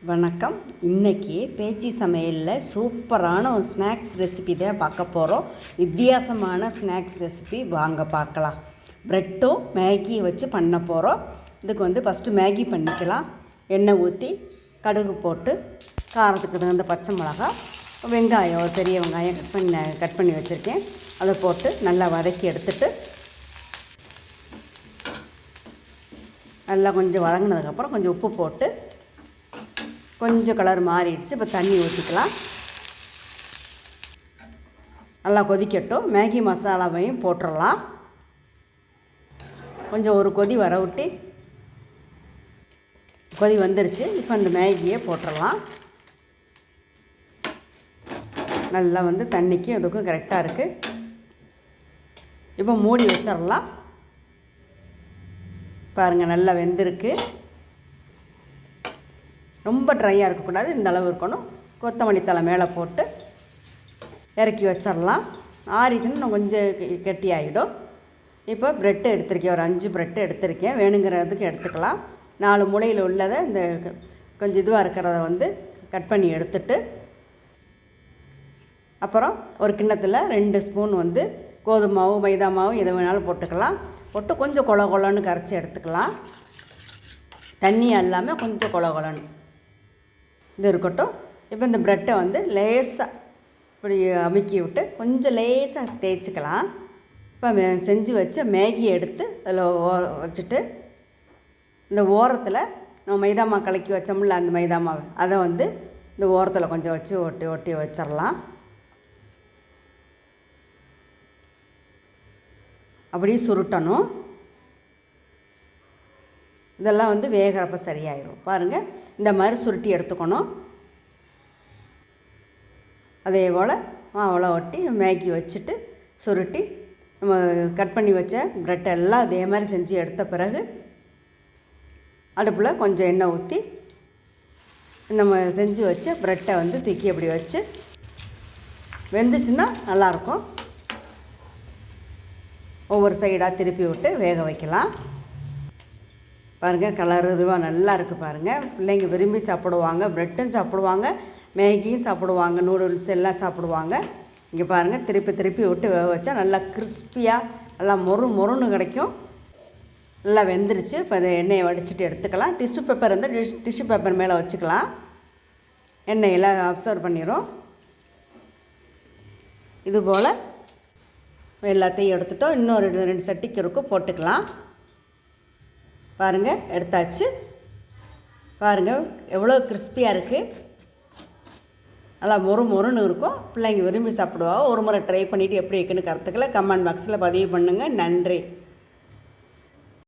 வணக்கம். இன்றைக்கி பேச்சு சமையலில் சூப்பரான ஒரு ஸ்நாக்ஸ் ரெசிபி தான் பார்க்க போகிறோம். வித்தியாசமான ஸ்நாக்ஸ் ரெசிபி வாங்க பார்க்கலாம். ப்ரெட்டும் மேகியை வச்சு பண்ண போகிறோம். இதுக்கு ஃபஸ்ட்டு மேகி பண்ணிக்கலாம். எண்ணெய் ஊற்றி கடுகு போட்டு காரத்துக்கு தகுந்த பச்சை மிளகா, வெங்காயம், ஒரு பெரிய வெங்காயம் கட் பண்ணி வச்சுருக்கேன். அதை போட்டு நல்லா வதக்கி எடுத்துட்டு நல்லா கொஞ்சம் வதங்கினதுக்கப்புறம் கொஞ்சம் உப்பு போட்டு கொஞ்சம் கலர் மாறிடுச்சு. இப்போ தண்ணி ஊற்றிக்கலாம். நல்லா கொதிக்கட்டும். மேகி மசாலாவையும் போட்டுடலாம். கொஞ்சம் ஒரு கொதி வர விட்டு கொதி வந்துருச்சு. இப்போ அந்த மேகியை போட்டுடலாம். நல்லா தண்ணிக்கும் இதுக்கும் கரெக்டாக இருக்குது. இப்போ மூடி வச்சிடலாம். பாருங்கள், நல்லா வெந்திருக்கு. ரொம்ப ட்ரையாக இருக்கக்கூடாது, இந்த அளவு இருக்கணும். கொத்தமல்லி தழை மேலே போட்டு இறக்கி வச்சிடலாம். ஆறிச்சுன்னா இன்னும் கொஞ்சம் கெட்டி ஆகிடும். இப்போ ப்ரெட்டு எடுத்திருக்கேன், ஒரு 5 ப்ரெட்டு எடுத்திருக்கேன். வேணுங்கிறதுக்கு எடுத்துக்கலாம். 4 மூலையில் உள்ளதை இந்த கொஞ்சம் இதுவாக இருக்கிறத கட் பண்ணி எடுத்துட்டு, அப்புறம் ஒரு கிண்ணத்தில் 2 ஸ்பூன் கோதுமை மாவு, மைதா மாவு எது வேணாலும் போட்டுக்கலாம். போட்டு கொஞ்சம் கொல கொலன்னு கரைச்சி எடுத்துக்கலாம். தண்ணி இல்லாமல் கொஞ்சம் கொல கொலன்னு இது இருக்கட்டும். இப்போ இந்த ப்ரெட்டை லேசாக இப்படி அமுக்கி விட்டு கொஞ்சம் லேசாக தேய்ச்சிக்கலாம். இப்போ செஞ்சு வச்ச மேகியை எடுத்து அதில் வச்சுட்டு, இந்த ஓரத்தில் நம்ம மைதா மாவு கலக்கி வச்சோம்ல, அந்த மைதா மாவு அதை இந்த ஓரத்தில் கொஞ்சம் வச்சு ஒட்டி ஒட்டி வச்சிடலாம். அப்படியே சுருட்டணும். இதெல்லாம் வேகிறப்ப சரியாயிடும். பாருங்கள், இந்த மாதிரி சுருட்டி எடுத்துக்கணும். அதே போல் மாவில் ஒட்டி மேகி வச்சுட்டு சுருட்டி நம்ம கட் பண்ணி வச்ச ப்ரெட் எல்லாம் அதே மாதிரி செஞ்சு எடுத்த பிறகு அடுப்பில் கொஞ்சம் எண்ணெய் ஊற்றி நம்ம செஞ்சு வச்ச ப்ரெட்டை தூக்கி அப்படி வச்சு வெந்துச்சுன்னா நல்லாயிருக்கும். ஒவ்வொரு சைடாக திருப்பி விட்டு வேக வைக்கலாம். பாருங்கள், கலர் இதுவாக நல்லா இருக்குது. பாருங்கள், பிள்ளைங்க விரும்பி சாப்பிடுவாங்க. ப்ரெட்டும் சாப்பிடுவாங்க, மேகியும் சாப்பிடுவாங்க, நூடுல்ஸ் எல்லாம் சாப்பிடுவாங்க. இங்கே பாருங்கள், திருப்பி திருப்பி விட்டு வேக வச்சா நல்லா கிறிஸ்பியாக நல்லா மொறுன்னு கிடைக்கும். நல்லா வெந்துருச்சு. இப்போ அதை எண்ணெயை வடிச்சிட்டு எடுத்துக்கலாம். டிஷ்யூ பேப்பர் டிஷ்யூ பேப்பர் மேலே வச்சுக்கலாம். எண்ணெயெல்லாம் அப்சர்வ் பண்ணிடும். இதுபோல் எல்லாத்தையும் எடுத்துட்டோம். இன்னொரு 2 சட்டிக்கு இருக்கும், போட்டுக்கலாம். பாருங்கள், எடுத்தாச்சு. பாருங்கள், எவ்வளோ கிறிஸ்பியாக இருக்குது. நல்லா மொறுன்னு இருக்கும். பிள்ளைங்க விரும்பி சாப்பிடுவாங்க. ஒரு முறை ட்ரை பண்ணிவிட்டு எப்படி இருக்குன்னு கருத்துக்களை கமெண்ட் பாக்ஸில் பதிவு பண்ணுங்கள். நன்றி.